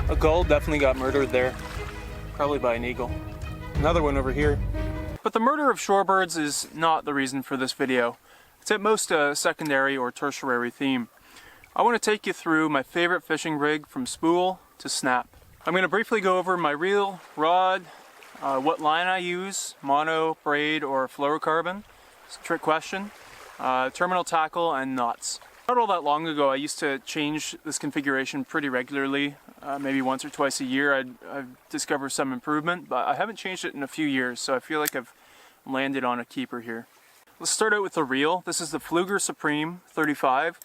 A gull definitely got murdered there, probably by an eagle. Another one over here. But the murder of shorebirds is not the reason for this video. It's at most a secondary or tertiary theme. I want to take you through my favorite fishing rig from spool to snap. I'm going to briefly go over my reel, rod, what line I use, mono, braid, or fluorocarbon. It's a trick question. Terminal tackle and knots. Not all that long ago I used to change this configuration pretty regularly. Maybe once or twice a year I've discovered some improvement, but I haven't changed it in a few years, so I feel like I've landed on a keeper here. Let's start out with the reel. This is the Plueger Supreme 35.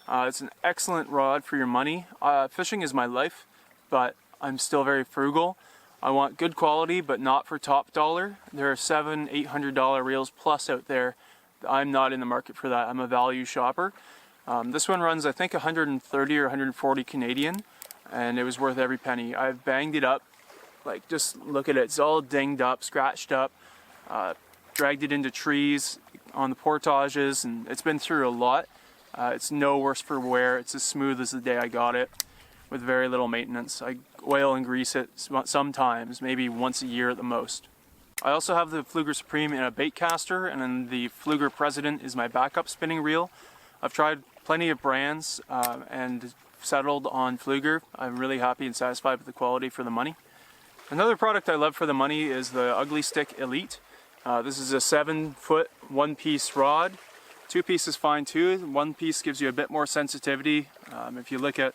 It's an excellent rod for your money. Fishing is my life, but I'm still very frugal. I want good quality, but not for top dollar. There are $700, $800 reels plus out there. I'm not in the market for that. I'm a value shopper. This one runs, I think, 130 or 140 Canadian, and it was worth every penny. I've banged it up, like, just look at it. It's all dinged up, scratched up, dragged it into trees on the portages, and it's been through a lot. It's no worse for wear. It's as smooth as the day I got it, with very little maintenance. I oil and grease it sometimes, maybe once a year at the most. I also have the Plueger Supreme in a bait caster, and then the Plueger President is my backup spinning reel. I've tried plenty of brands and settled on Plueger. I'm really happy and satisfied with the quality for the money. Another product I love for the money is the Ugly Stick Elite. This is a 7-foot one-piece rod. 2-piece is fine too. 1 piece gives you a bit more sensitivity. If you look at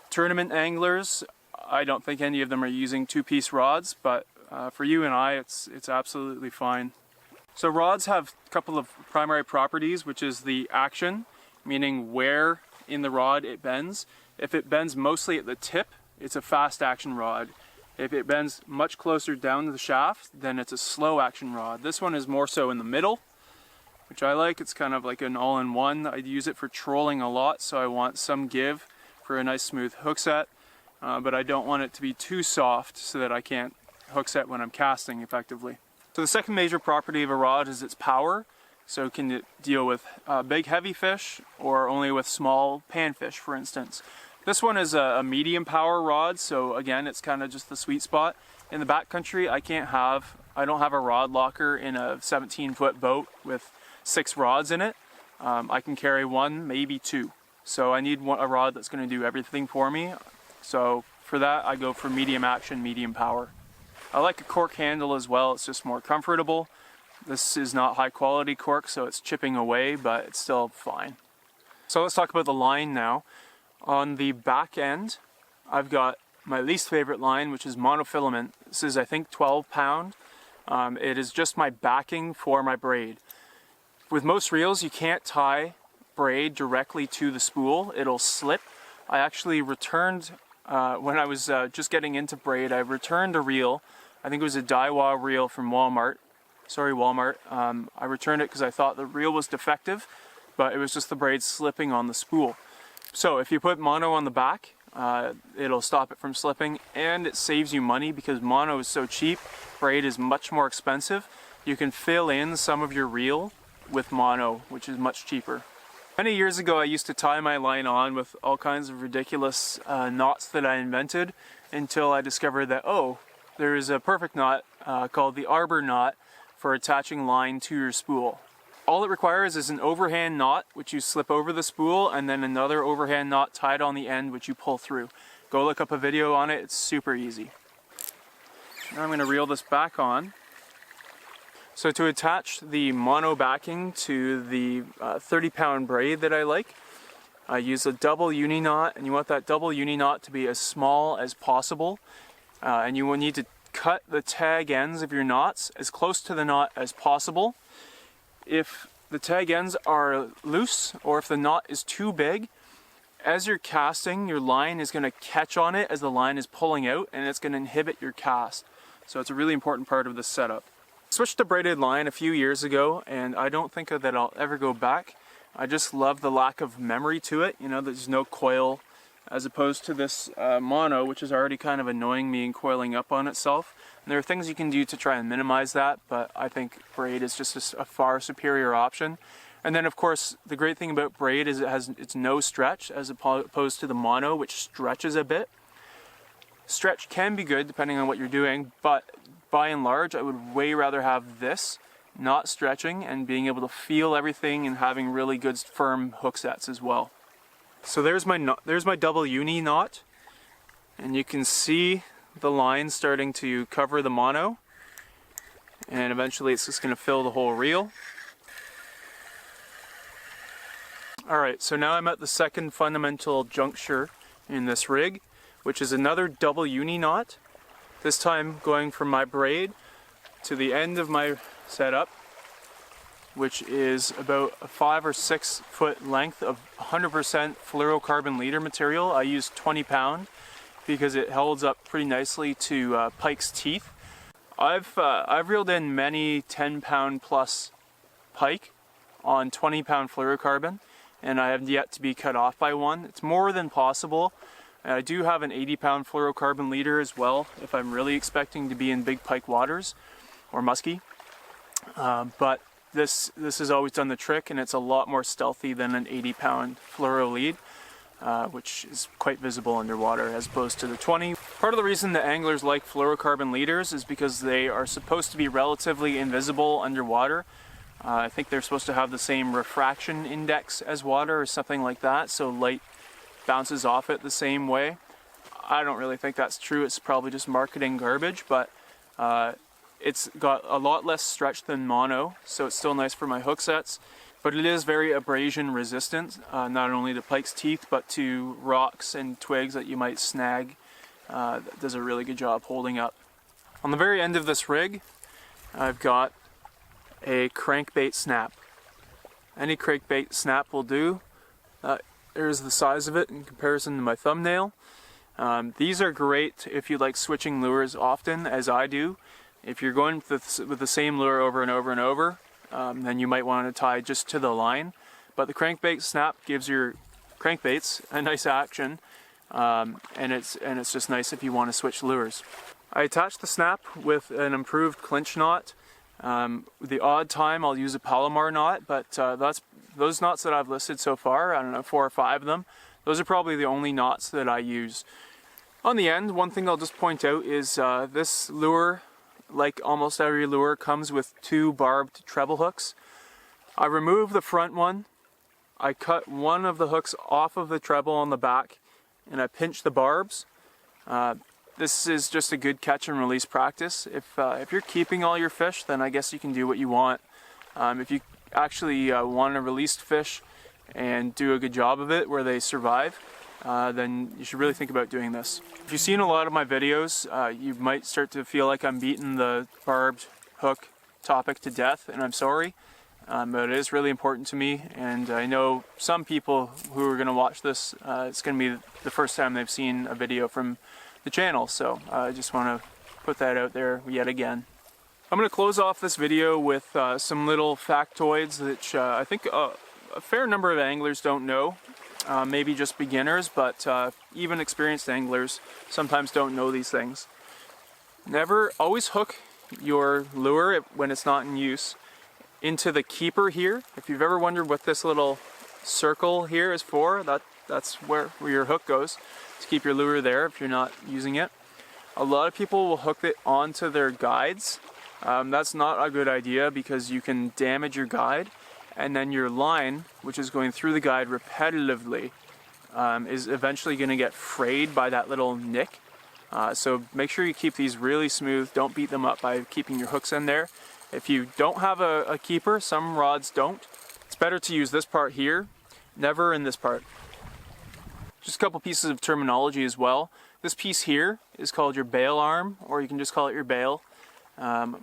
tournament anglers, I don't think any of them are using 2-piece rods, but for you and I, it's absolutely fine. So rods have a couple of primary properties, which is the action, meaning where in the rod it bends. If it bends mostly at the tip, it's a fast action rod. If it bends much closer down to the shaft, then it's a slow action rod. This one is more so in the middle, which I like. It's kind of like an all-in-one. I use it for trolling a lot, so I want some give for a nice smooth hook set, but I don't want it to be too soft so that I can't hook set when I'm casting effectively. So the second major property of a rod is its power. So can it deal with big heavy fish or only with small panfish, for instance. This one is a medium power rod, so again it's kind of just the sweet spot. In the backcountry I don't have a rod locker in a 17-foot boat with 6 rods in it. I can carry 1, maybe 2. So I need a rod that's going to do everything for me. So for that I go for medium action, medium power. I like a cork handle as well, it's just more comfortable. This is not high quality cork, so it's chipping away, but it's still fine. So let's talk about the line now. On the back end, I've got my least favorite line, which is monofilament. This is, I think, 12 pound. It is just my backing for my braid. With most reels, you can't tie braid directly to the spool. It'll slip. I actually returned, when I was just getting into braid, I returned a reel. I think it was a Daiwa reel from Walmart. Sorry, Walmart. I returned it because I thought the reel was defective, but it was just the braid slipping on the spool. So if you put mono on the back, it'll stop it from slipping, and it saves you money because mono is so cheap. Braid is much more expensive. You can fill in some of your reel with mono, which is much cheaper. Many years ago I used to tie my line on with all kinds of ridiculous knots that I invented until I discovered that, oh, there is a perfect knot called the arbor knot for attaching line to your spool. All it requires is an overhand knot, which you slip over the spool, and then another overhand knot tied on the end, which you pull through. Go look up a video on it, it's super easy. Now I'm going to reel this back on. So to attach the mono backing to the 30-pound braid that I like, I use a double uni knot, and you want that double uni knot to be as small as possible. And you will need to cut the tag ends of your knots as close to the knot as possible. If the tag ends are loose, or if the knot is too big, as you're casting, your line is going to catch on it as the line is pulling out, and it's going to inhibit your cast. So it's a really important part of the setup. Switched to braided line a few years ago, and I don't think that I'll ever go back. I just love the lack of memory to it. You know, there's no coil, as opposed to this mono, which is already kind of annoying me and coiling up on itself. And there are things you can do to try and minimize that, but I think braid is just a far superior option. And then of course, the great thing about braid is it's no stretch, as opposed to the mono, which stretches a bit. Stretch can be good depending on what you're doing, but by and large I would way rather have this not stretching and being able to feel everything and having really good firm hook sets as well. So there's my double uni knot, and you can see the line starting to cover the mono, and eventually it's just going to fill the whole reel. Alright, so now I'm at the second fundamental juncture in this rig, which is another double uni knot, this time going from my braid to the end of my setup, which is about a 5 or 6 foot length of 100% fluorocarbon leader material. I use 20 pound because it holds up pretty nicely to pike's teeth. I've reeled in many 10 pound plus pike on 20 pound fluorocarbon, and I have yet to be cut off by one. It's more than possible. I do have an 80 pound fluorocarbon leader as well if I'm really expecting to be in big pike waters or muskie. But this has always done the trick, and it's a lot more stealthy than an 80 pound fluoro lead, which is quite visible underwater as opposed to the 20. Part of the reason that anglers like fluorocarbon leaders is because they are supposed to be relatively invisible underwater. I think they're supposed to have the same refraction index as water or something like that, so light bounces off it the same way. I don't really think that's true. It's probably just marketing garbage, but it's got a lot less stretch than mono, so it's still nice for my hook sets, but it is very abrasion resistant, not only to pike's teeth but to rocks and twigs that you might snag. That does a really good job holding up. On the very end of this rig, I've got a crankbait snap. Any crankbait snap will do. There's the size of it in comparison to my thumbnail. These are great if you like switching lures often, as I do. If you're going with the same lure over and over and over, then you might want to tie just to the line. But the crankbait snap gives your crankbaits a nice action, and it's just nice if you want to switch lures. I attach the snap with an improved clinch knot. The odd time I'll use a Palomar knot, but those knots that I've listed so far, I don't know, 4 or 5 of them, those are probably the only knots that I use. On the end, one thing I'll just point out is this lure, like almost every lure, comes with 2 barbed treble hooks. I remove the front one, I cut one of the hooks off of the treble on the back, and I pinch the barbs. This is just a good catch and release practice. If you're keeping all your fish, then I guess you can do what you want. If you actually want a released fish and do a good job of it where they survive, then you should really think about doing this. If you've seen a lot of my videos, you might start to feel like I'm beating the barbed hook topic to death, and I'm sorry, but it is really important to me, and I know some people who are going to watch this, it's going to be the first time they've seen a video from the channel, so I just want to put that out there yet again. I'm going to close off this video with some little factoids which I think a fair number of anglers don't know. Maybe just beginners, but even experienced anglers sometimes don't know these things. Always hook your lure when it's not in use into the keeper here. If you've ever wondered what this little circle here is for, that's where your hook goes, to keep your lure there if you're not using it. A lot of people will hook it onto their guides. That's not a good idea because you can damage your guide, and then your line, which is going through the guide repetitively, is eventually going to get frayed by that little nick. So make sure you keep these really smooth. Don't beat them up by keeping your hooks in there. If you don't have a keeper, some rods don't, it's better to use this part here, never in this part. Just a couple pieces of terminology as well. This piece here is called your bail arm, or you can just call it your bail. I've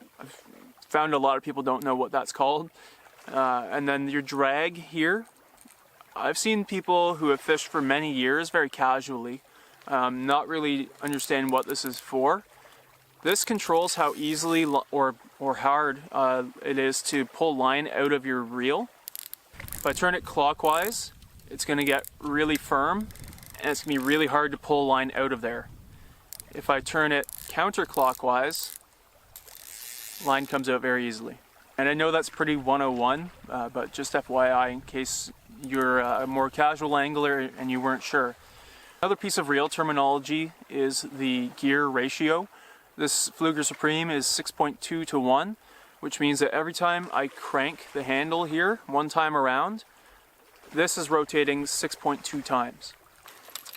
found a lot of people don't know what that's called. And then your drag here. I've seen people who have fished for many years very casually not really understand what this is for. This controls how easily or hard it is to pull line out of your reel. If I turn it clockwise, it's going to get really firm, and it's going to be really hard to pull line out of there. If I turn it counterclockwise, line comes out very easily. And I know that's pretty 101, but just FYI in case you're a more casual angler and you weren't sure. Another piece of reel terminology is the gear ratio. This Plueger Supreme is 6.2 to 1, which means that every time I crank the handle here one time around, this is rotating 6.2 times.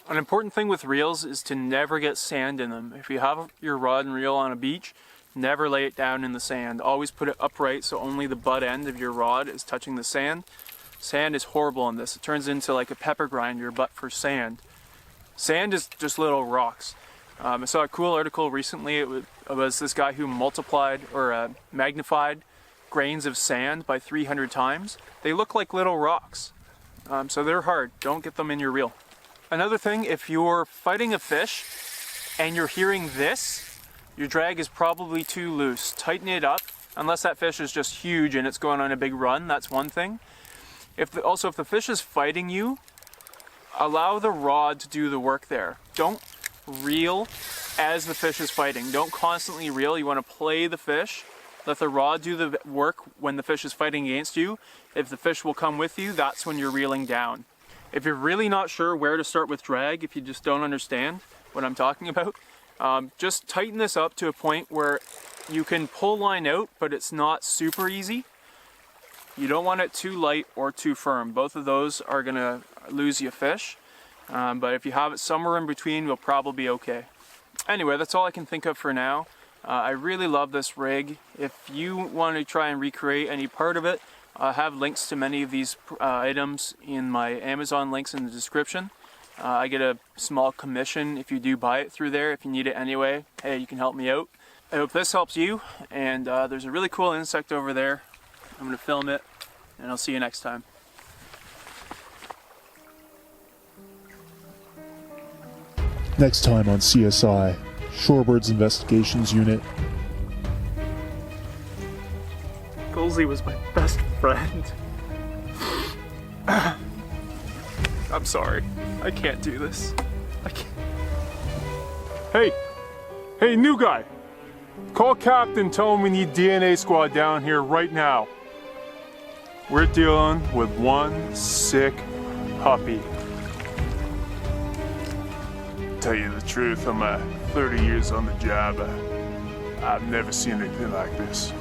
An important thing with reels is to never get sand in them. If you have your rod and reel on a beach, never lay it down in the sand. Always put it upright so only the butt end of your rod is touching the sand. Sand is horrible on this. It turns into like a pepper grinder, but for sand. Sand is just little rocks. I saw a cool article recently. It was this guy who multiplied or magnified grains of sand by 300 times. They look like little rocks. So they're hard. Don't get them in your reel. Another thing, if you're fighting a fish and you're hearing this, your drag is probably too loose. Tighten it up, unless that fish is just huge and it's going on a big run. That's one thing. Also, if the fish is fighting you, allow the rod to do the work there. Don't reel as the fish is fighting. Don't constantly reel. You want to play the fish. Let the rod do the work when the fish is fighting against you. If the fish will come with you, that's when you're reeling down. If you're really not sure where to start with drag, if you just don't understand what I'm talking about, just tighten this up to a point where you can pull line out, but it's not super easy. You don't want it too light or too firm. Both of those are going to lose you fish. But if you have it somewhere in between, you'll probably be okay. Anyway, that's all I can think of for now. I really love this rig. If you want to try and recreate any part of it, I have links to many of these items in my Amazon links in the description. I get a small commission if you do buy it through there. If you need it anyway, hey, you can help me out. I hope this helps you, and there's a really cool insect over there. I'm going to film it, and I'll see you next time. Next time on CSI, Shorebirds Investigations Unit. Goolsey was my best friend. I'm sorry. I can't do this. I can't. Hey, new guy. Call Captain, tell him we need DNA squad down here right now. We're dealing with one sick puppy. Tell you the truth, I'm 30 years on the job. I've never seen anything like this.